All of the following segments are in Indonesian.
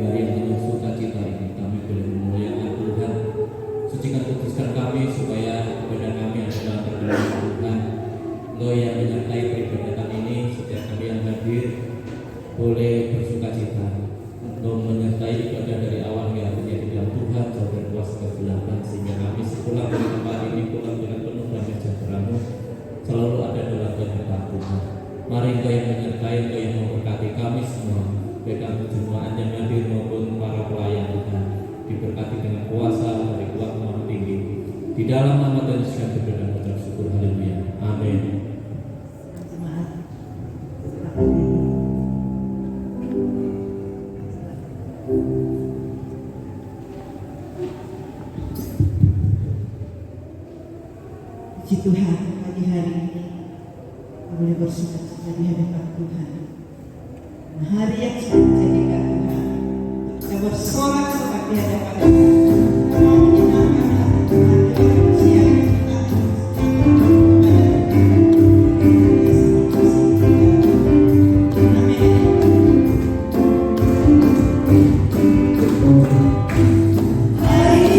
Dari yang penuh sukacita ini kami boleh memuliakan Tuhan. Sucikan kuduskan kami supaya ibadah kami adalah tergerak Tuhan. Engkau yang menyertai peribadatan ini, setiap kali yang hadir boleh bersukacita. Engkau menyertai ibadah dari awal hingga akhirnya di dalam Tuhan, jauh dari kuasa kegelapan, sehingga kami sepulang dari tempat ini pulang dengan penuh damai sejahtera-Mu selalu ada dalam kehendak Tuhan. Mari Engkau yang menyertai, Engkau yang memberkati kami semua, baik kami jemaat yang hadir maupun para pelayan Tuhan, diberkati dengan kuasa dari kuat Maha Tinggi. Di dalam nama Tuhan Yesus kami berdoa dan mengucap syukur. Haleluya. Amin. Puji Tuhan, pagi hari ini boleh bersukacita di hadapan Tuhan. Hari yang sudah dijadikan Tuhan, kita bersorak-sorak di hadapan Tuhan. Kita mau menyenangkan hati Tuhan dengan siang kita. Hari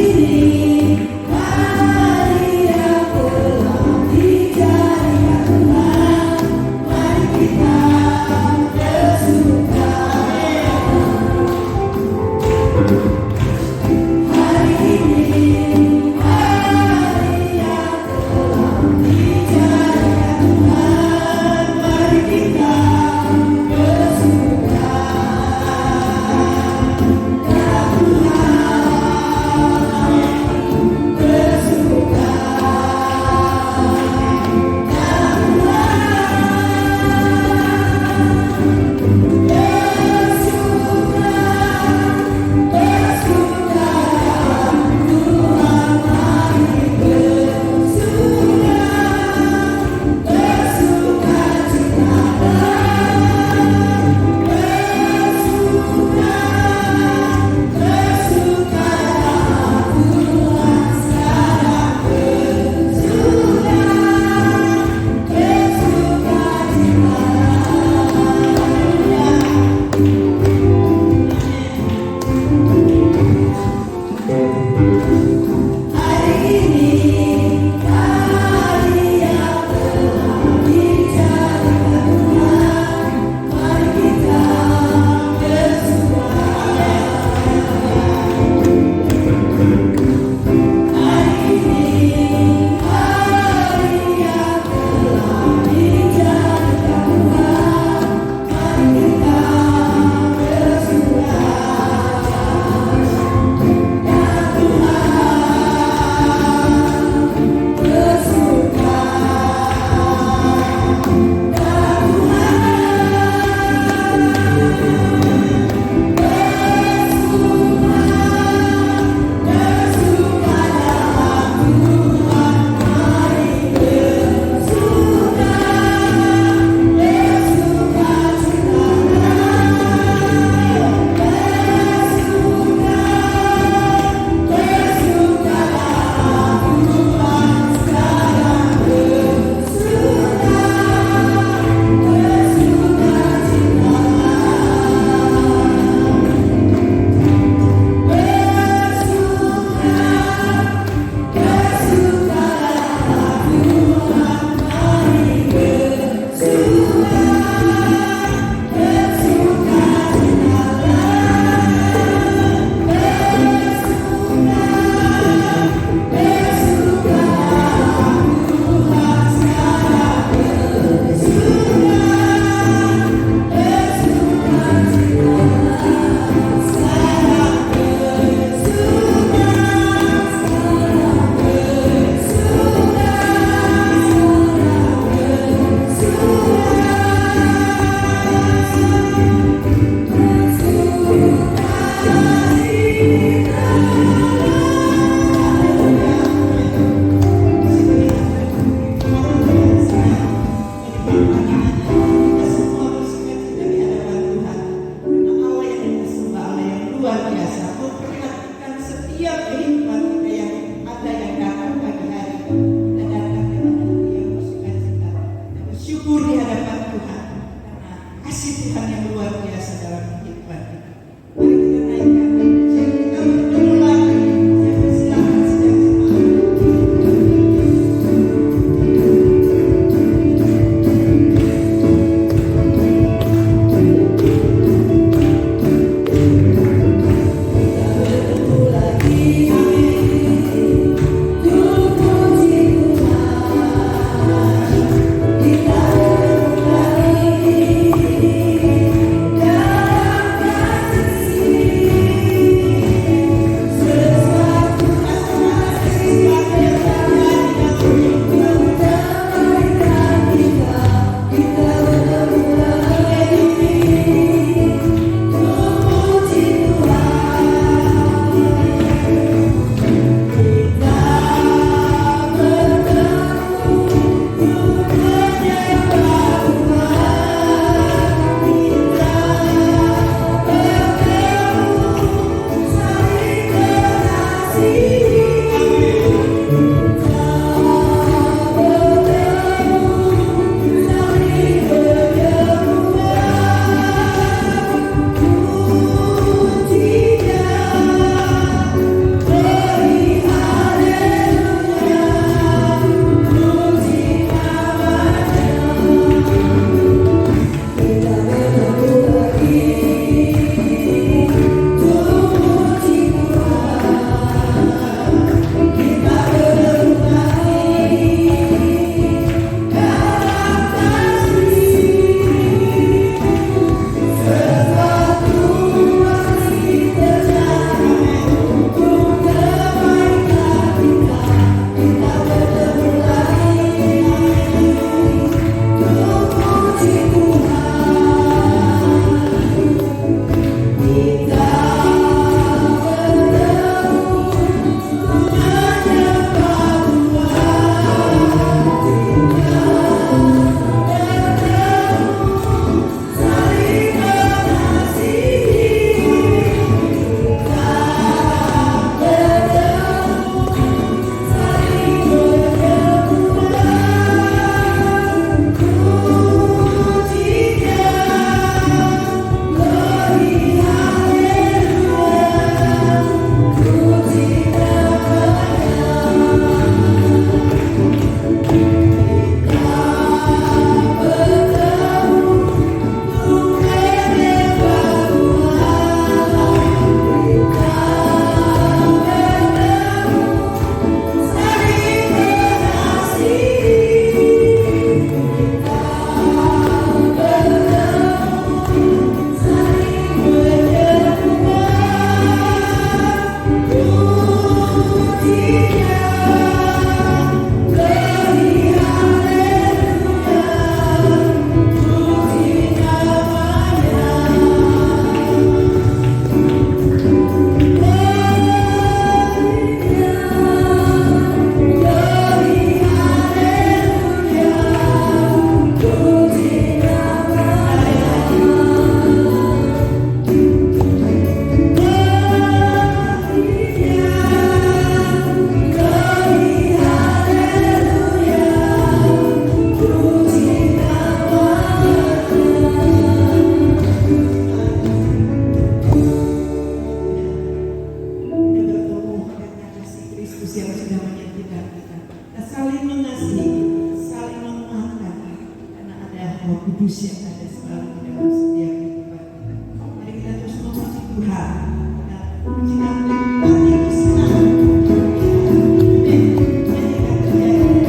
Izinkan hatiku senang. Amin. Jadikan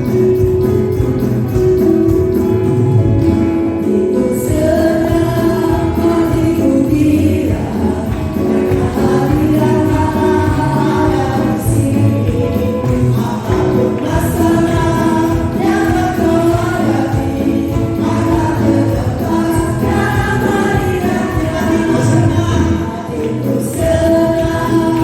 kehidupan Itu senang hatiku bila kehadiran ada di sini. Apapun masalah yang kau hadapi, akan terlepas dalam hadiratnya. Hatiku senang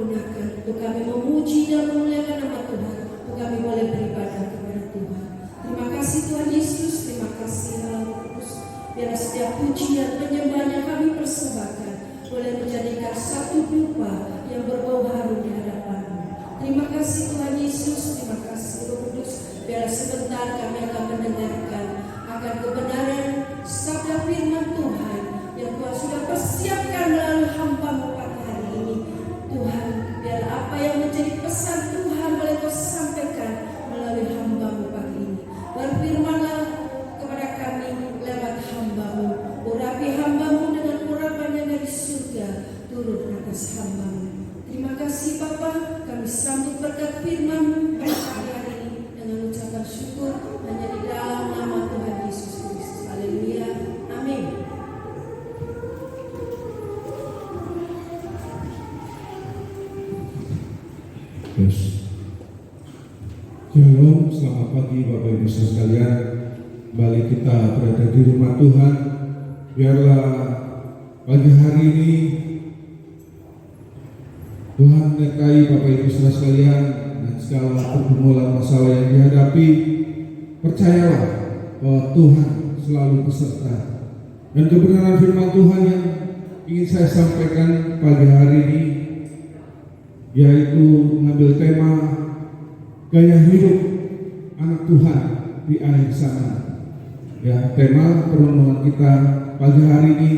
pergunakan untuk kami memuji dan memuliakan nama Tuhan, untuk kami boleh beribadah kepada Tuhan. Terima kasih Tuhan Yesus, terima kasih Roh Kudus. Biarlah setiap pujian penyembahan yang kami persembahkan boleh menjadikan satu dupa yang berbau harum di hadapan-Mu. Terima kasih Tuhan Yesus, terima kasih Roh Kudus. Biarlah sebentar kami akan mendengarkan akan kebenaran sabda firman Tuhan yang Tuhan sudah persiapkan melalui hamba-Mu pada hari ini. Tuhan, biarlah apa yang menjadi pesan Tuhan boleh Kau sampaikan melalui hamba-Mu pagi ini. Berfirmanlah kepada kami lewat hamba-Mu. Urapi hamba-Mu dengan urapan yang dari surga turun atas hamba-Mu. Terima kasih Bapa, kami sambut berkat firman-Mu pada pagi hari ini dengan ucapan syukur hanya di dalam nama Tuhan Yesus Kristus. Haleluya. Amin. Yes. Shalom, selamat pagi Bapak Ibu sekalian. Kembali kita berada di rumah Tuhan. Biarlah pagi hari ini Tuhan menyertai Bapak Ibu sekalian dan segala pergumulan masalah yang dihadapi. Percayalah bahwa Tuhan selalu beserta. Dan kebenaran firman Tuhan yang ingin saya sampaikan pagi hari ini yaitu mengambil tema gaya hidup anak Tuhan di akhir zaman. Ya, tema perenungan kita pagi hari ini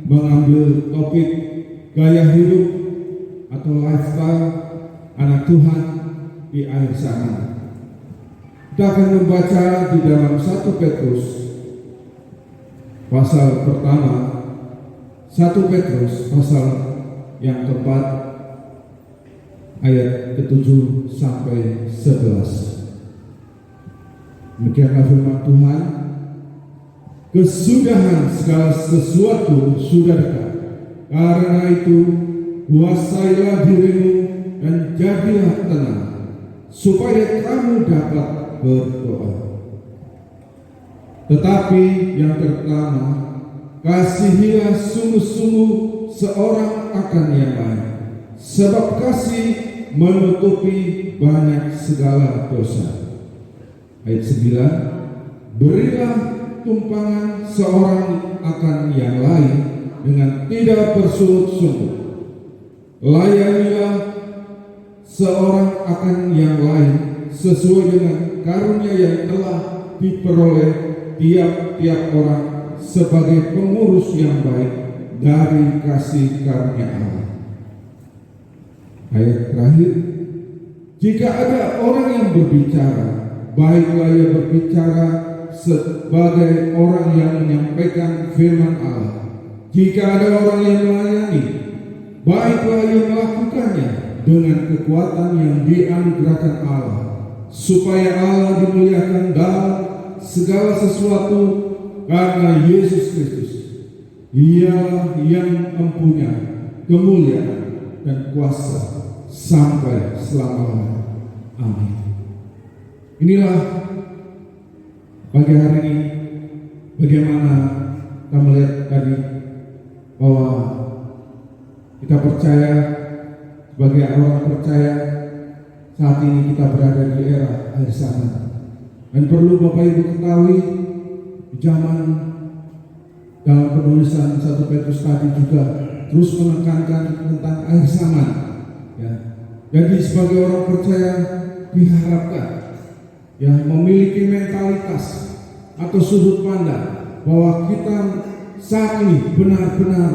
mengambil topik gaya hidup atau lifestyle anak Tuhan di akhir zaman. Kita akan membaca di dalam 1 Petrus pasal pertama, 1 Petrus pasal yang keempat ayat ke-7 sampai 11. Demikianlah firman Tuhan. Kesudahan segala sesuatu sudah dekat. Karena itu kuasailah dirimu dan jadilah tenang, supaya kamu dapat berdoa. Tetapi yang pertama, kasihilah sungguh-sungguh seorang akan yang lain, sebab kasih menutupi banyak segala dosa. Ayat 9, berilah tumpangan seorang akan yang lain dengan tidak bersungut-sungut. Layanilah seorang akan yang lain sesuai dengan karunia yang telah diperoleh tiap-tiap orang sebagai pengurus yang baik dari kasih karunia Allah. Ayat terakhir, jika ada orang yang berbicara, baiklah ia berbicara sebagai orang yang menyampaikan firman Allah. Jika ada orang yang melayani, baiklah ia melakukannya dengan kekuatan yang dianugerahkan Allah, supaya Allah dimuliakan dalam segala sesuatu karena Yesus Kristus. Ialah yang mempunyai kemuliaan dan kuasa sampai selama-lamanya. Amin. Inilah pagi hari ini bagaimana kita melihat tadi bahwa kita percaya, sebagai orang percaya, saat ini kita berada di era akhir zaman. Dan perlu Bapak Ibu ketahui, di zaman dalam penulisan 1 Petrus tadi juga terus menekankan tentang akhir zaman. Ya. Jadi sebagai orang percaya diharapkan memiliki mentalitas atau sudut pandang bahwa kita saat ini benar-benar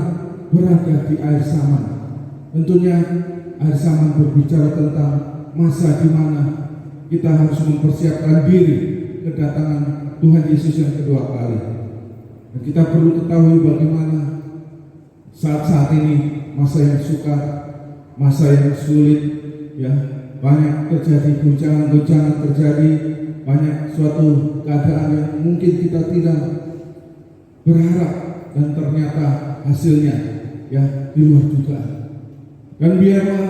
berada di akhir zaman. Tentunya akhir zaman berbicara tentang masa di mana kita harus mempersiapkan diri kedatangan Tuhan Yesus yang kedua kali. Dan kita perlu ketahui bagaimana saat-saat ini masa yang sukar, masa yang sulit, banyak terjadi goncangan-goncangan terjadi, banyak suatu keadaan yang mungkin kita tidak berharap dan ternyata hasilnya di luar dugaan. Dan biarlah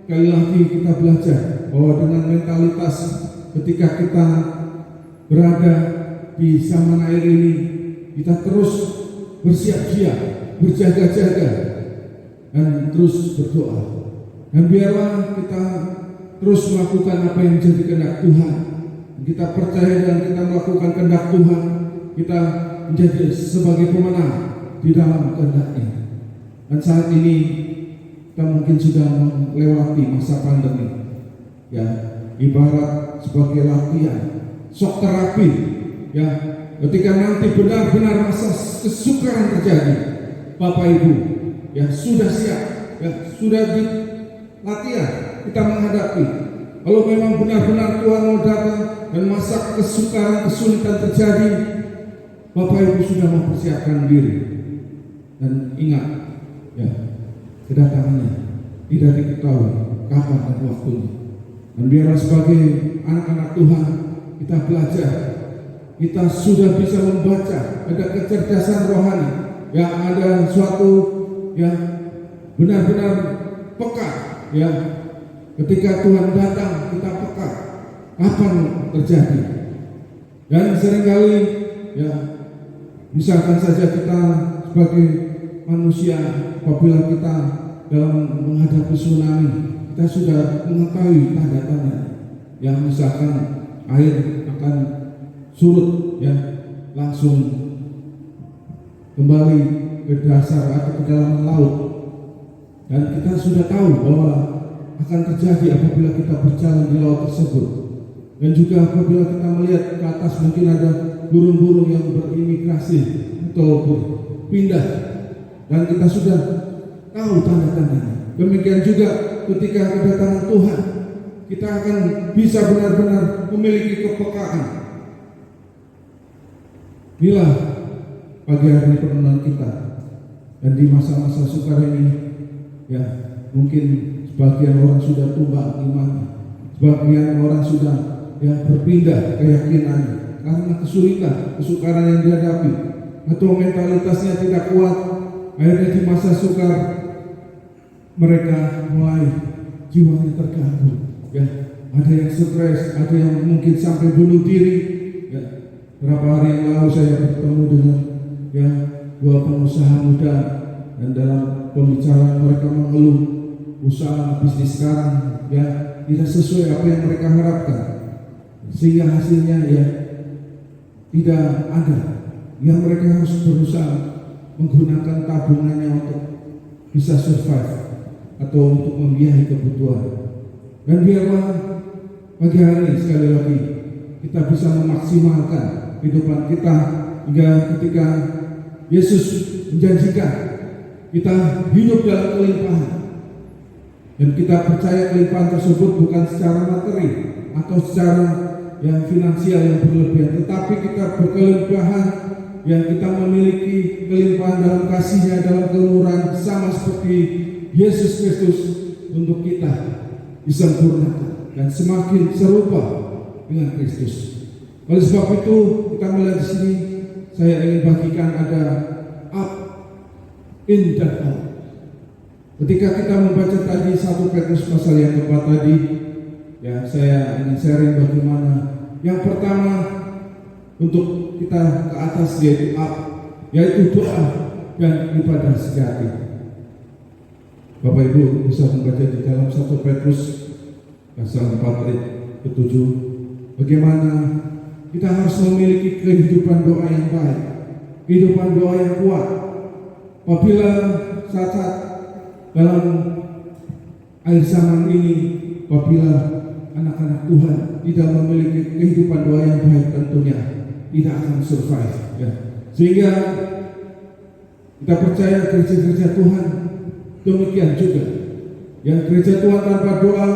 sekali lagi kita belajar bahwa dengan mentalitas ketika kita berada di zaman air ini, kita terus bersiap-siap, berjaga-jaga, dan terus berdoa. Dan biarlah kita terus melakukan apa yang menjadi kehendak Tuhan. Kita percaya dan kita melakukan kehendak Tuhan, kita menjadi sebagai pemenang di dalam kehendak-Nya. Dan saat ini kita mungkin sudah melewati masa pandemi, ya, ibarat sebagai latihan, shock terapi, ya. Ketika nanti benar-benar masa kesukaran terjadi, Bapak Ibu, ya, sudah siap, ya, sudah di latihan kita menghadapi. Kalau memang benar-benar Tuhan mau datang dan masa kesukaran, kesulitan terjadi, Bapak Ibu sudah mempersiapkan diri. Dan ingat, ya, kedatangannya tidak diketahui kapan dan waktunya. Dan biarlah sebagai anak-anak Tuhan kita belajar, kita sudah bisa membaca, ada kecerdasan rohani, ya, ada suatu yang benar-benar peka, ya, ketika Tuhan datang kita peka kapan terjadi. Dan seringkali, ya, misalkan saja kita sebagai manusia, apabila kita dalam menghadapi tsunami, kita sudah mengetahui tanda-tanda, yang misalkan air akan surut, ya, langsung kembali ke dasar atau ke dalam laut. Dan kita sudah tahu bahwa akan terjadi apabila kita berjalan di laut tersebut. Dan juga apabila kita melihat ke atas, mungkin ada burung-burung yang berimigrasi atau berpindah, dan kita sudah tahu tanda-tandanya. Demikian juga ketika kedatangan Tuhan, kita akan bisa benar-benar memiliki kepekaan. Inilah pagi hari perenungan kita. Dan di masa-masa sukar ini, ya, mungkin sebagian orang sudah tumbang iman, sebagian orang sudah, ya, berpindah keyakinannya karena kesulitan, kesukaran yang dihadapi, atau mentalitasnya tidak kuat. Akhirnya di masa sukar mereka mulai jiwanya terganggu, ya, ada yang stres, ada yang mungkin sampai bunuh diri, ya. Beberapa hari yang lalu saya bertemu dengan, ya, dua pengusaha muda, dan dalam pembicaraan mereka mengeluh usaha bisnis sekarang, ya, tidak sesuai apa yang mereka harapkan, sehingga hasilnya, ya, tidak ada. Yang mereka harus berusaha menggunakan tabungannya untuk bisa survive atau untuk membiayai kebutuhan. Dan biarlah pagi hari sekali lagi kita bisa memaksimalkan kehidupan kita, hingga ketika Yesus menjanjikan kita hidup dalam kelimpahan, dan kita percaya kelimpahan tersebut bukan secara materi atau secara yang finansial yang berlebihan, tetapi kita berkelimpahan, yang kita memiliki kelimpahan dalam kasih-Nya, dalam kemurahan, sama seperti Yesus Kristus untuk kita disempurnakan dan semakin serupa dengan Kristus. Oleh sebab itu kita melihat di sini, saya ingin bagikan ada up, in, dan out. Ketika kita membaca tadi 1 Petrus pasal yang keempat tadi, ya, saya ingin sharing bagaimana yang pertama untuk kita ke atas, yaitu up, yaitu doa dan ibadah sejati. Bapak Ibu bisa membaca di dalam 1 Petrus pasal 4 ayat ke-7, bagaimana kita harus memiliki kehidupan doa yang baik, kehidupan doa yang kuat. Apabila saat-saat dalam akhir zaman ini, apabila anak-anak Tuhan tidak memiliki kehidupan doa yang baik, tentunya tidak akan survive, ya. Sehingga kita percaya gereja-gereja Tuhan demikian juga, yang gereja Tuhan tanpa doa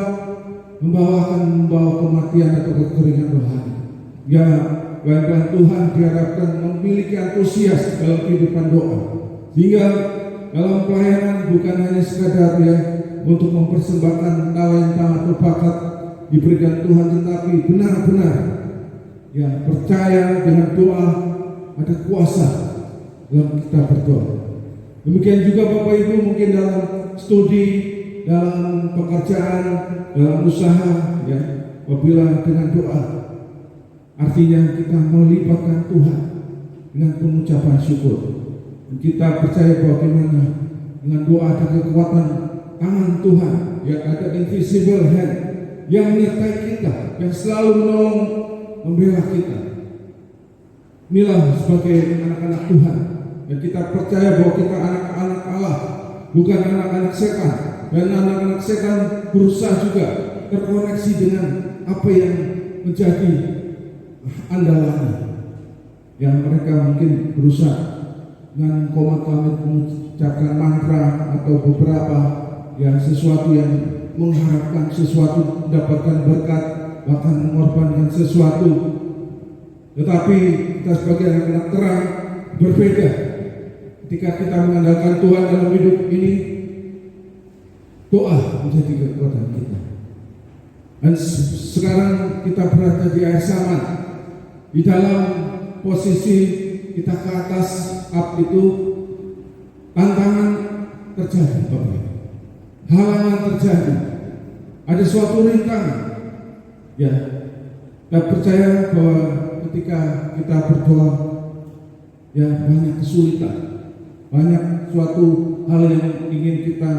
membawa kematian atau kekeringan rohani. Ya, baik Tuhan diharapkan memiliki antusias dalam kehidupan doa, sehingga dalam pelayanan bukan hanya sekadar, ya, untuk mempersembahkan talenta atau bakat diberikan Tuhan, tetapi benar-benar, ya, percaya dengan doa ada kuasa dalam kita berdoa. Demikian juga Bapak Ibu mungkin dalam studi, dalam pekerjaan, dalam usaha, ya, apabila dengan doa, artinya kita melibatkan Tuhan dengan pengucapan syukur. Dan kita percaya bahwa dengan doa ada kekuatan tangan Tuhan, ya ada invisible hand yang menyertai kita, yang selalu menolong, membela kita. Inilah sebagai anak-anak Tuhan, dan kita percaya bahwa kita anak-anak Allah, bukan anak-anak setan. Dan anak-anak setan berusaha juga terkoneksi dengan apa yang menjadi andalannya. Yang mereka mungkin berusaha dengan komat-komat mengucapkan mantra atau beberapa sesuatu yang mengharapkan sesuatu, mendapatkan berkat, bahkan mengorbankan sesuatu. Tetapi kita sebagai anak-anak terang berbeda. Ketika kita mengandalkan Tuhan dalam hidup ini, doa menjadi kekuatan kita. Dan sekarang kita berada di akhir zaman, di dalam posisi kita ke atas up itu, tantangan terjadi, Bapak. Halangan terjadi, ada suatu rintangan. Ya, kita percaya bahwa ketika kita berdoa, ya banyak kesulitan, banyak suatu hal yang ingin kita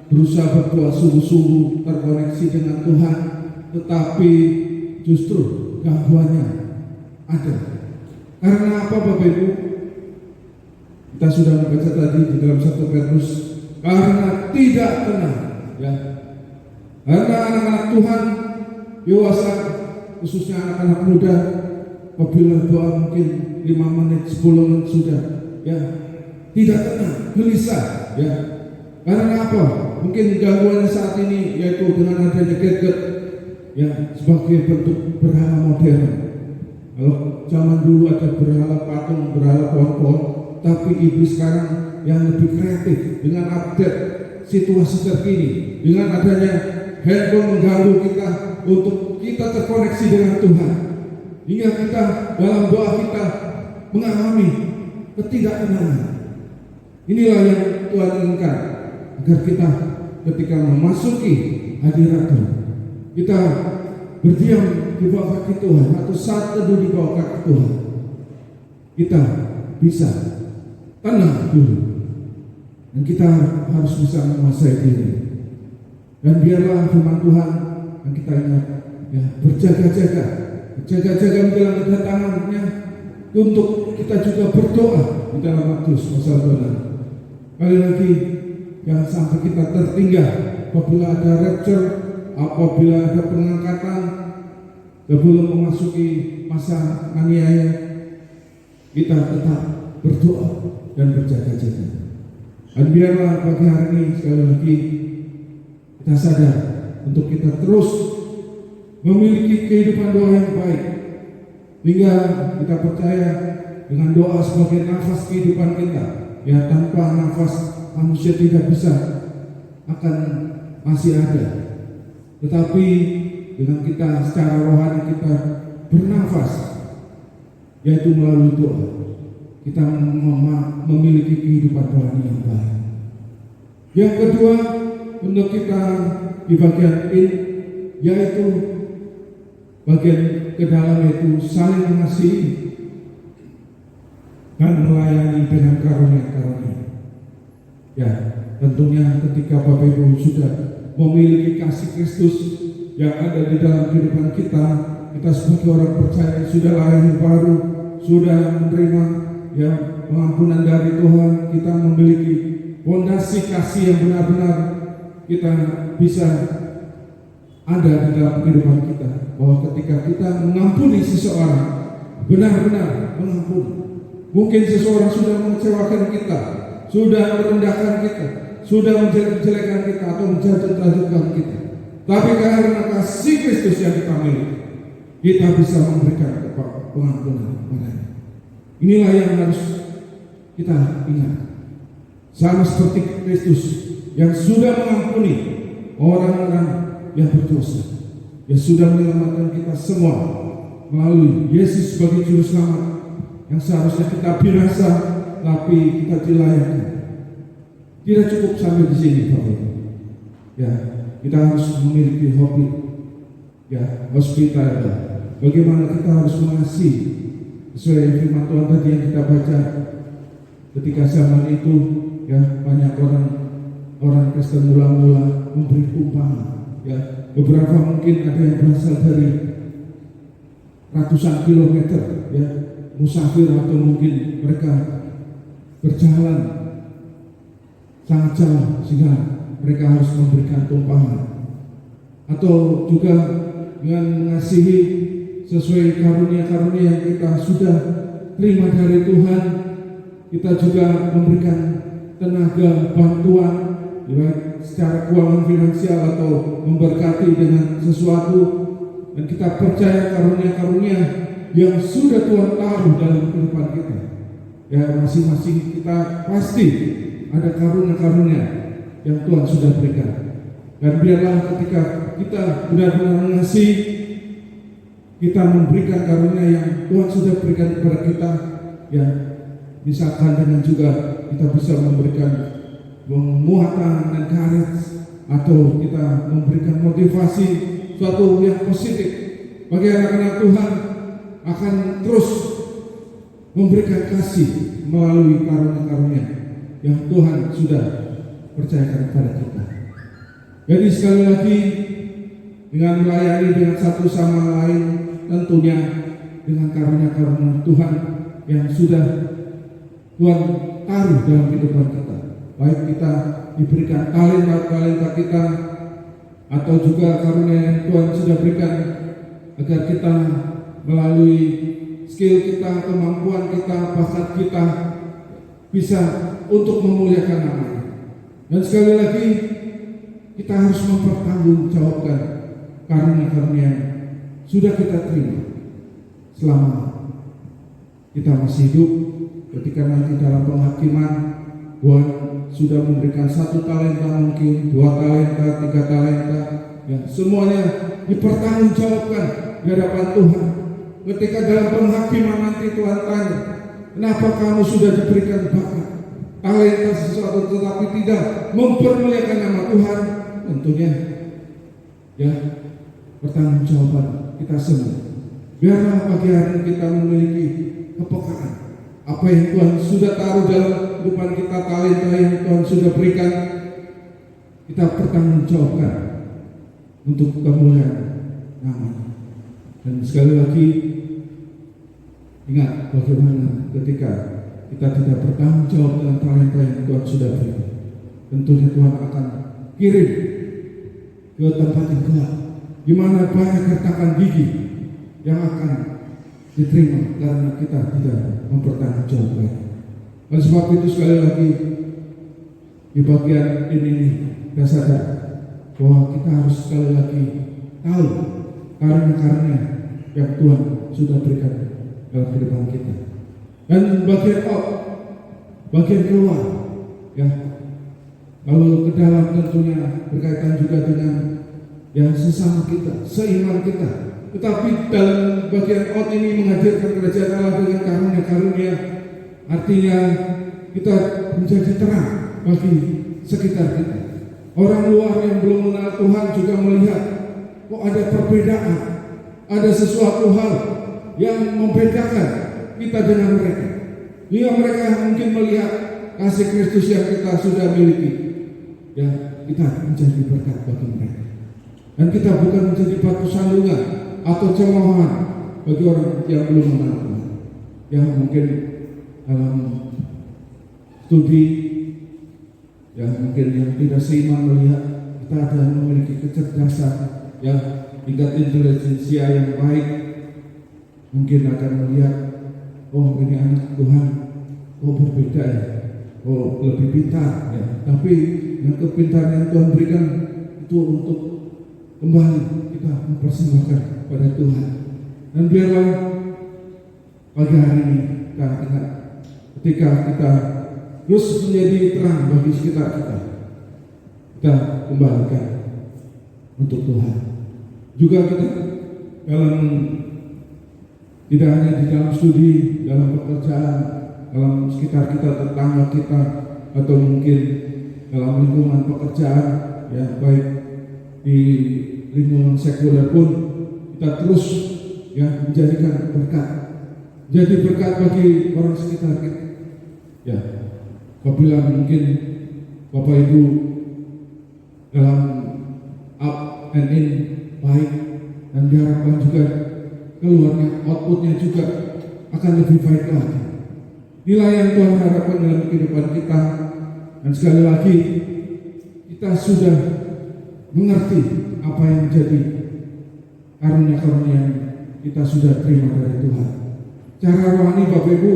berusaha berdoa sungguh-sungguh terkoneksi dengan Tuhan, tetapi justru gangguannya ada. Karena apa, Bapak Ibu? Kita sudah membaca tadi di dalam 1 Petrus, karena tidak tenang, ya. Karena anak-anak Tuhan dewasa, khususnya anak-anak muda, apabila doa mungkin 5 menit, 10 menit sudah, ya tidak tenang, gelisah, ya. Karena apa? Mungkin gangguannya saat ini yaitu dengan adanya gadget, ya, sebagai bentuk berhala modern. Kalau zaman dulu ada berhala patung, berhala pohon-pohon, tapi iblis sekarang yang lebih kreatif dengan update situasi terkini, dengan adanya handphone mengganggu kita untuk kita terkoneksi dengan Tuhan, hingga kita dalam doa kita mengalami ketidaktenangan. Inilah yang Tuhan inginkan, agar kita ketika memasuki hadirat Tuhan, kita berdiam di bawah kaki Tuhan atau saat teduh di bawah kaki Tuhan, kita bisa tenang dulu, dan kita harus bisa menguasai diri. Dan biarlah firman Tuhan yang kita ingat, ya, berjaga-jaga menjelang kedatangannya, untuk kita juga berdoa di dalam Matius pasal 26. Kali lagi, jangan sampai kita tertinggal apabila ada rapture, apabila ada pengangkatan, sebelum memasuki masa aniaya, kita tetap berdoa dan berjaga-jaga. Dan biarlah pagi hari ini sekali lagi kita sadar untuk kita terus memiliki kehidupan doa yang baik, hingga kita percaya dengan doa sebagai nafas kehidupan kita. Ya, tanpa nafas manusia tidak bisa akan masih ada. Tetapi dengan kita secara rohani kita bernafas, yaitu melalui doa, kita memiliki kehidupan rohani yang baik. Yang kedua, untuk kita di bagian ini, yaitu bagian ke dalam, yaitu saling mengasihi dan melayani dengan karunia-karunia. Ya, tentunya ketika Bapak Ibu sudah memiliki kasih Kristus yang ada di dalam kehidupan kita, kita sebagai orang percaya sudah lahir baru, sudah menerima, ya, pengampunan dari Tuhan, kita memiliki fondasi kasih yang benar-benar kita bisa ada di dalam kehidupan kita, bahwa ketika kita mengampuni seseorang, benar-benar mengampuni. Mungkin seseorang sudah mengecewakan kita, sudah merendahkan kita, sudah menjelek-jelekan kita atau menjatuhkan kita, tapi karena kasih Kristus yang kita miliki, kita bisa memberikan pengampunan kepadanya. Inilah yang harus kita ingat, sama seperti Kristus yang sudah mengampuni orang-orang yang berdosa, yang sudah menyelamatkan kita semua melalui Yesus sebagai juru selamat, yang seharusnya kita binasa tapi kita dilayani. Tidak cukup sampai di sini, Bapak. Ya, kita harus memiliki hobi, ya, hospital. Bagaimana kita harus mengasihi sesuai firman Tuhan tadi yang kita baca. Ketika zaman itu, ya, banyak orang orang Kristen mula-mula memberi umpama, ya. Beberapa mungkin ada yang berasal dari ratusan kilometer, ya, musafir, atau mungkin mereka berjalan sangat jauh sehingga mereka harus memberikan tumpahan, atau juga dengan mengasihi sesuai karunia-karunia yang kita sudah terima dari Tuhan. Kita juga memberikan tenaga, bantuan, ya, secara keuangan finansial atau memberkati dengan sesuatu, dan kita percaya karunia-karunia yang sudah Tuhan taruh dalam kehidupan kita. Ya, masing-masing kita pasti ada karunia-karunia yang Tuhan sudah berikan. Dan biarlah ketika kita benar-benar mengasihi, kita memberikan karunia yang Tuhan sudah berikan kepada kita, ya, misalkan dengan juga kita bisa memberikan muatan dan karet, atau kita memberikan motivasi suatu yang positif bagi anak-anak Tuhan, akan terus memberikan kasih melalui karunia-karunia yang Tuhan sudah percayakan kepada kita. Jadi sekali lagi, dengan melayani dengan satu sama lain, tentunya dengan karunia-karunia Tuhan yang sudah Tuhan taruh dalam kehidupan kita, baik kita diberikan talenta-talenta kita, atau juga karunia yang Tuhan sudah berikan agar kita melalui skill kita, kemampuan kita, bakat kita bisa untuk memuliakan nama-Nya. Dan sekali lagi, kita harus mempertanggungjawabkan karunia-karunia yang sudah kita terima selama kita masih hidup. Ketika nanti dalam penghakiman, Tuhan sudah memberikan 1 talenta, mungkin 2 talenta, 3 talenta, yang semuanya dipertanggungjawabkan di hadapan Tuhan. Ketika dalam penghakiman nanti Tuhan tanya, kenapa kamu sudah diberikan bakat, talenta sesuatu, tetapi tidak mempermuliakan nama Tuhan? Tentunya, ya, pertanggungjawaban kita semua. Biarlah pagi hari kita memiliki kepekaan apa yang Tuhan sudah taruh dalam kehidupan kita, talenta yang Tuhan sudah berikan, kita pertanggungjawabkan untuk kemuliaan nama-Nya. Dan sekali lagi, ingat bagaimana ketika kita tidak bertanggung jawab dengan talenta yang Tuhan sudah berikan, tentunya Tuhan akan kirim ke tempat yang gelap, di mana banyak retakan gigi yang akan diterima karena kita tidak mempertanggungjawabkan. Oleh sebab itu, sekali lagi, di bagian ini kita sadar bahwa kita harus sekali lagi tahu karunia-karunia yang Tuhan sudah berikan dalam kehidupan kita. Dan bagian keluar, ya, lalu ke dalam tentunya berkaitan juga dengan yang sesama kita, seiman kita. Tetapi dalam bagian out ini menghadirkan kerajaan Allah dengan karunia-karunia, artinya kita menjadi terang bagi sekitar kita. Orang luar yang belum mengenal Tuhan juga melihat, kok ada perbedaan, ada sesuatu hal yang membedakan kita dengan mereka. Hingga mereka mungkin melihat kasih Kristus yang kita sudah miliki, ya, kita menjadi berkat bagi mereka. Dan kita bukan menjadi batu sandungan atau cemoohan bagi orang yang belum mengenal Tuhan. Ya, mungkin dalam studi, ya, mungkin yang tidak seiman melihat kita ada memiliki kecerdasan, ya, tingkat intelijensia yang baik, mungkin akan melihat, oh, ini anak Tuhan, oh, berbeda, ya, oh, lebih pintar, ya. Tapi yang kepintaran yang Tuhan berikan itu untuk kembali kita mempersembahkan pada Tuhan. Dan biarlah pagi hari ini kita ingat, ketika kita terus menjadi terang bagi sekitar kita, kita kembalikan untuk Tuhan. Juga kita dalam, tidak hanya di dalam studi, dalam pekerjaan, dalam sekitar kita, tetangga kita, atau mungkin dalam lingkungan pekerjaan, ya, baik di lingkungan sekuler pun, kita terus, ya, menjadikan berkat, jadi berkat bagi orang sekitar kita. Ya, apabila mungkin Bapak Ibu dalam up and in baik, dan diharapkan juga keluarnya outputnya juga akan lebih baik lagi. Inilah yang Tuhan harapkan dalam kehidupan kita, dan sekali lagi kita sudah mengerti apa yang menjadi karunia-karunia yang kita sudah terima dari Tuhan. Cara rohani Bapak Ibu,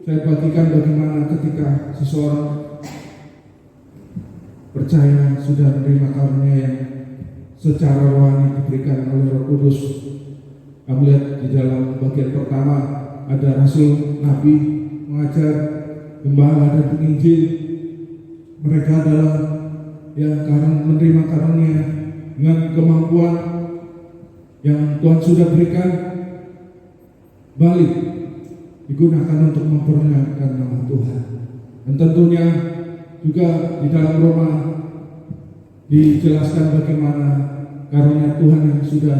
saya bagikan bagaimana ketika seseorang percaya sudah menerima karunia yang secara rohani diberikan oleh Roh Kudus. Kami lihat di dalam bagian pertama ada Rasul, Nabi, mengajar, gembala, dan penginjil. Mereka adalah yang menerima karunia dengan kemampuan yang Tuhan sudah berikan, balik digunakan untuk memperlihatkan nama Tuhan. Dan tentunya juga di dalam Roma dijelaskan bagaimana karunia Tuhan yang sudah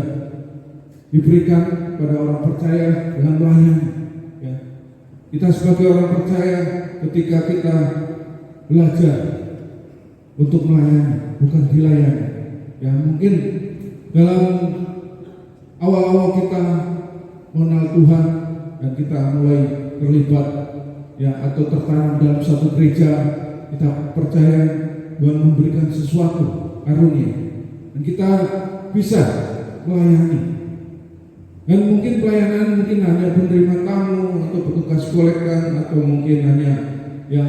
diberikan pada orang percaya dengan melayani. Ya. Kita sebagai orang percaya ketika kita belajar untuk melayani, bukan dilayani. Ya, mungkin dalam awal-awal kita mengenal Tuhan dan kita mulai terlibat ya atau tertanam dalam satu gereja, kita percaya Tuhan memberikan sesuatu karunia dan kita bisa melayani. Dan mungkin pelayanan mungkin hanya penerima tamu atau petugas kolektan, atau mungkin hanya ya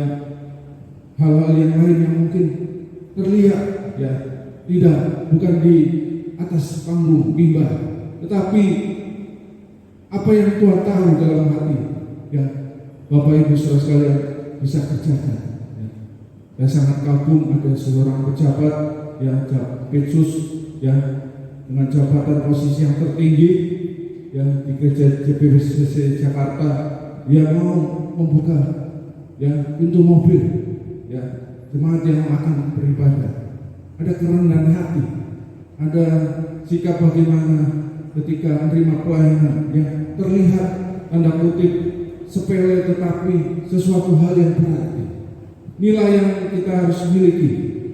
hal-hal yang lain yang mungkin terlihat ya bukan di atas panggung bimbang, tetapi apa yang Tuhan tahu dalam hati ya Bapak Ibu saudara sekalian bisa kerjakan. Saya sangat kagum ada seorang pejabat ya Petsus ya dengan jabatan posisi yang tertinggi ya di gereja JPWC Jakarta. Dia mau membuka ya pintu mobil ya jemaat yang akan beribadah. Ada kerendahan hati, ada sikap bagaimana ketika menerima pelayanan yang terlihat tanda kutip sepele tetapi sesuatu hal yang berarti. Inilah yang kita harus miliki,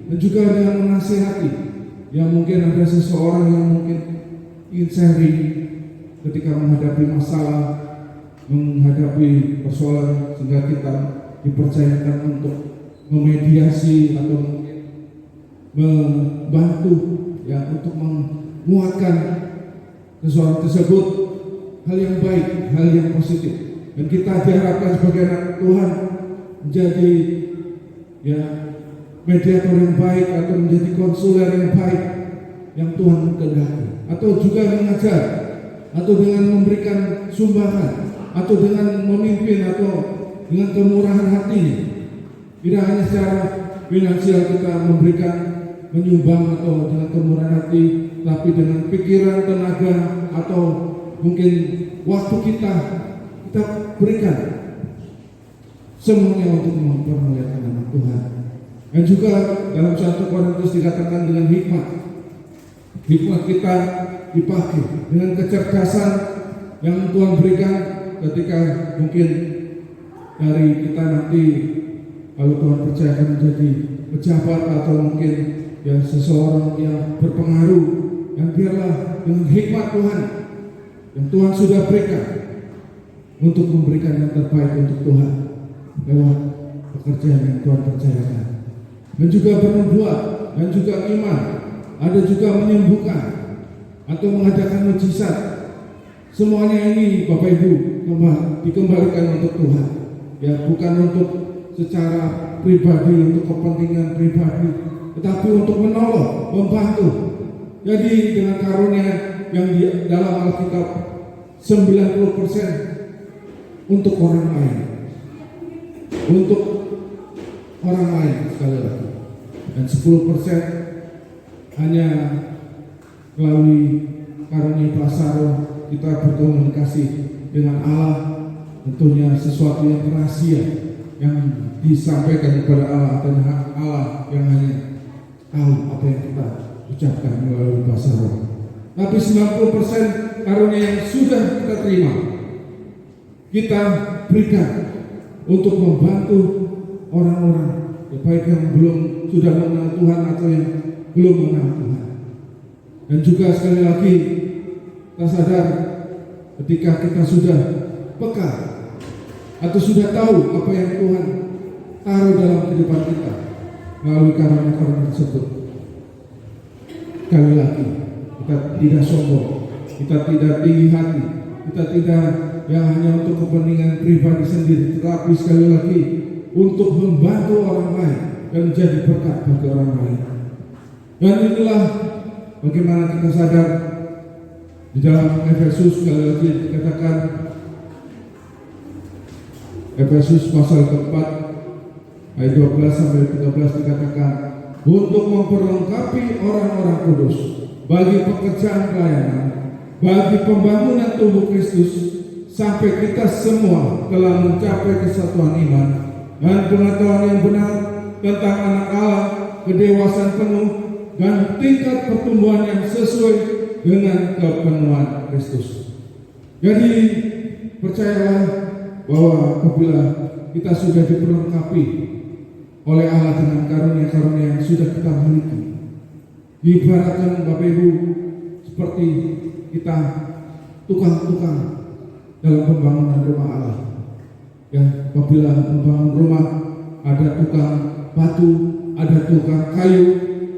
dan juga dengan menasihati. Ya mungkin ada seseorang yang mungkin ingin sharing ketika menghadapi masalah, menghadapi persoalan, sehingga kita dipercayakan untuk memediasi atau mungkin membantu ya untuk menguatkan seseorang tersebut, hal yang baik, hal yang positif. Dan kita diharapkan sebagai anak Tuhan menjadi ya mediator yang baik atau menjadi konselor yang baik yang Tuhan kehendaki, atau juga mengajar, atau dengan memberikan sumbangan, atau dengan memimpin, atau dengan kemurahan hatinya. Tidak hanya secara finansial kita memberikan, menyumbang atau dengan kemurahan hati, tapi dengan pikiran, tenaga, atau mungkin waktu kita berikan semuanya untuk mempermuliakan nama Tuhan. Dan juga dalam 1 Korintus dikatakan dengan hikmat kita dipakai dengan kecerdasan yang Tuhan berikan ketika mungkin dari kita nanti kalau Tuhan percayakan menjadi pejabat atau mungkin ya seseorang yang berpengaruh, dan biarlah dengan hikmat Tuhan yang Tuhan sudah berikan untuk memberikan yang terbaik untuk Tuhan lewat pekerjaan yang Tuhan percayakan. Dan juga bernubuat, dan juga iman, ada juga menyembuhkan atau mengadakan mujizat. Semuanya ini Bapak Ibu dikembalikan untuk Tuhan, ya bukan untuk secara pribadi, untuk kepentingan pribadi, tetapi untuk menolong, membantu. Jadi dengan karunia yang di dalam Alkitab 90% untuk orang lain, untuk orang lain sekali lagi, dan 10% hanya melalui karunia bahasa roh kita berkomunikasi dengan Allah, tentunya sesuatu yang rahasia yang disampaikan kepada Allah, dan Allah yang hanya tahu apa yang kita ucapkan melalui bahasa roh. Tapi 90% karunia yang sudah kita terima, kita berikan untuk membantu orang-orang, baik yang belum sudah mengenal Tuhan atau yang belum mengenal Tuhan. Dan juga sekali lagi kita sadar ketika kita sudah peka atau sudah tahu apa yang Tuhan taruh dalam kehidupan kita melalui karunia-karunia tersebut. Sekali lagi, kita tidak sombong, kita tidak tinggi hati, kita tidak hanya untuk kepentingan pribadi sendiri, tetapi sekali lagi untuk membantu orang lain dan menjadi berkat bagi orang lain. Dan inilah bagaimana kita sadar di dalam Efesus, sekali lagi dikatakan, Efesus pasal keempat ayat 12 sampai 13 dikatakan, untuk memperlengkapi orang-orang kudus bagi pekerjaan pelayanan, bagi pembangunan tubuh Kristus, sampai kita semua telah mencapai kesatuan iman dan pengetahuan yang benar tentang anak Allah, kedewasaan penuh dan tingkat pertumbuhan yang sesuai dengan kepenuhan Kristus. Jadi percayalah bahwa apabila kita sudah diperlengkapi oleh Allah dengan karunia-karunia yang sudah kita miliki, diibaratkan Bapak Ibu seperti kita tukang-tukang dalam pembangunan rumah Allah. Ya, apabila membangun rumah, ada tukang batu, ada tukang kayu,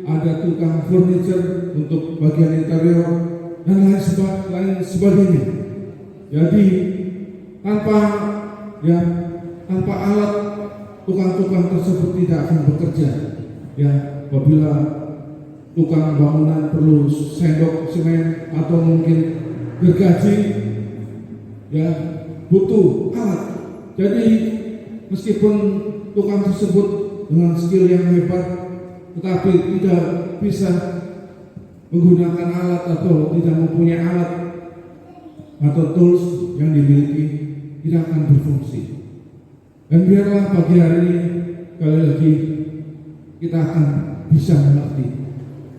ada tukang furniture untuk bagian interior dan lain sebagainya. Jadi tanpa alat, tukang-tukang tersebut tidak akan bekerja. Ya, apabila tukang bangunan perlu sendok semen atau mungkin gergaji, ya butuh alat. Jadi meskipun tukang tersebut dengan skill yang hebat, tetapi tidak bisa menggunakan alat atau tidak mempunyai alat atau tools yang dimiliki, tidak akan berfungsi. Dan biarlah pagi hari ini kali lagi kita akan bisa mengerti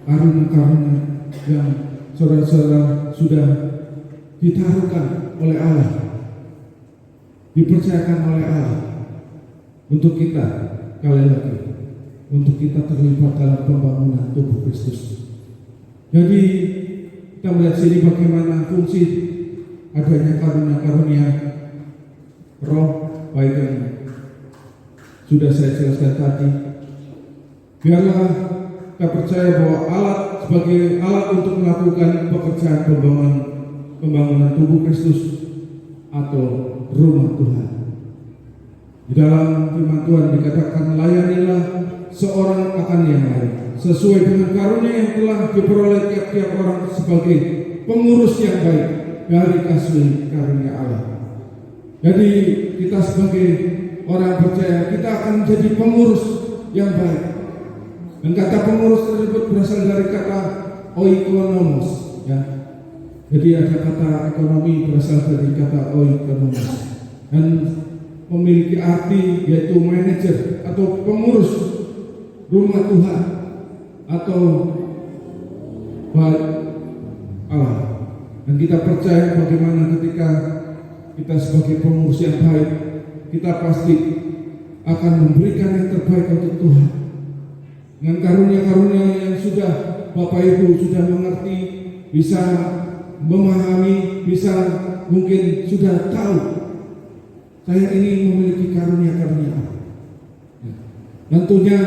karunia-karunia yang saudara-saudara sudah ditaruhkan oleh Allah, dipercayakan oleh Allah untuk kita, kali lagi untuk kita terlibat dalam pembangunan tubuh Kristus. Jadi kita melihat sini bagaimana fungsi adanya karunia-karunia roh, baik yang sudah saya jelaskan tadi. Biarlah kita percaya bahwa alat sebagai alat untuk melakukan pekerjaan pembangunan tubuh Kristus atau rumah Tuhan. Di dalam firman Tuhan dikatakan, layanilah seorang akan yang lain sesuai dengan karunia yang telah diperoleh tiap-tiap orang sebagai pengurus yang baik dari kasih karunia Allah. Jadi kita sebagai orang percaya, kita akan menjadi pengurus yang baik. Dan kata pengurus tersebut berasal dari kata oikonomos, ya. Jadi ada kata ekonomi berasal dari kata oikonomos dan memiliki arti yaitu manajer atau pengurus rumah Tuhan atau baik Allah. Dan kita percaya bagaimana ketika kita sebagai pengurus yang baik, kita pasti akan memberikan yang terbaik untuk Tuhan. Dengan karunia-karunia yang sudah Bapak Ibu sudah mengerti, bisa memahami, bisa mungkin sudah tahu, saya ini memiliki karunia-karunia. Tentunya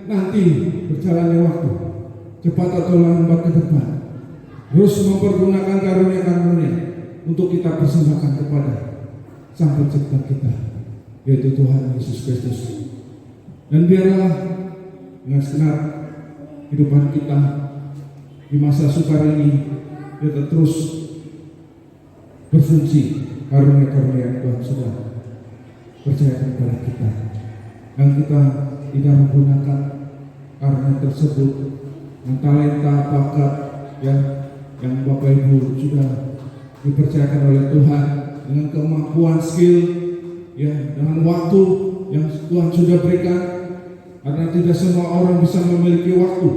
nanti berjalannya waktu, cepat atau lambat ke depan, terus mempergunakan karunia-karunia untuk kita persembahkan kepada Sang Pencipta kita, yaitu Tuhan Yesus Kristus. Dan biarlah dengan segenap kehidupan kita di masa sukar ini, kita terus berfungsi karunia-karunia yang Tuhan sudah percayakan kepada kita, dan kita tidak menggunakan karunia tersebut dengan talenta, bakat yang Bapak Ibu sudah dipercayakan oleh Tuhan, dengan kemampuan, skill, dengan waktu yang Tuhan sudah berikan. Karena tidak semua orang bisa memiliki waktu.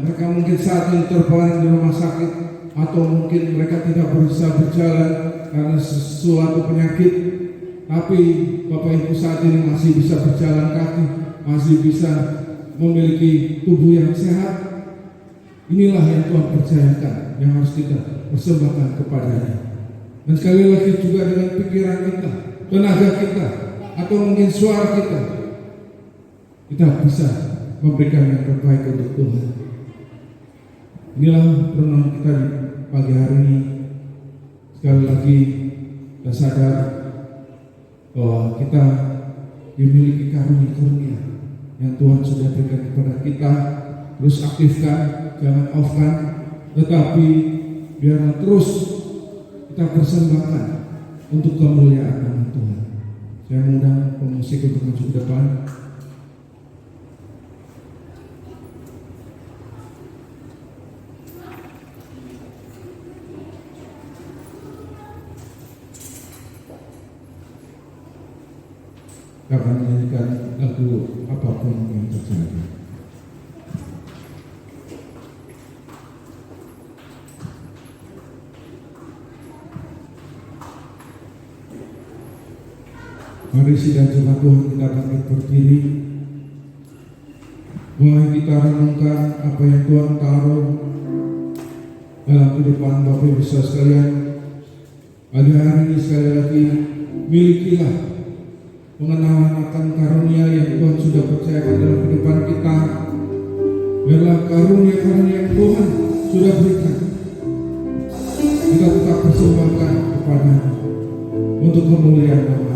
Mereka mungkin saat ini terbaring di rumah sakit, atau mungkin mereka tidak bisa berjalan karena sesuatu penyakit. Tapi Bapak Ibu saat ini masih bisa berjalan kaki, masih bisa memiliki tubuh yang sehat. Inilah yang Tuhan percayakan, yang harus kita persembahkan kepadanya. Dan sekali lagi juga dengan pikiran kita, tenaga kita, atau mungkin suara kita bisa memberikan yang terbaik untuk Tuhan. Inilah renungan kita di pagi hari ini. Sekali lagi kita sadar bahwa kita dimiliki karunia yang Tuhan sudah berikan kepada kita. Terus aktifkan, jangan off-kan, tetapi biarlah terus kita persembahkan untuk kemuliaan nama Tuhan. Saya mengundang pemusik untuk maju ke depan. Kita akan menyanyikan lagu apapun yang terjadi. Mari sidang jemaat Tuhan kita bangkit berdiri. Mulai kita renungkan apa yang Tuhan taruh dalam kehidupan Bapak Ibu Saudara sekalian. Pagi hari ini sekali lagi milikilah pengenalan akan karunia yang Tuhan sudah percayakan dalam kehidupan kita. Biarlah karunia-karunia yang Tuhan sudah berikan kita tetap persembahkan kepada untuk kemuliaan nama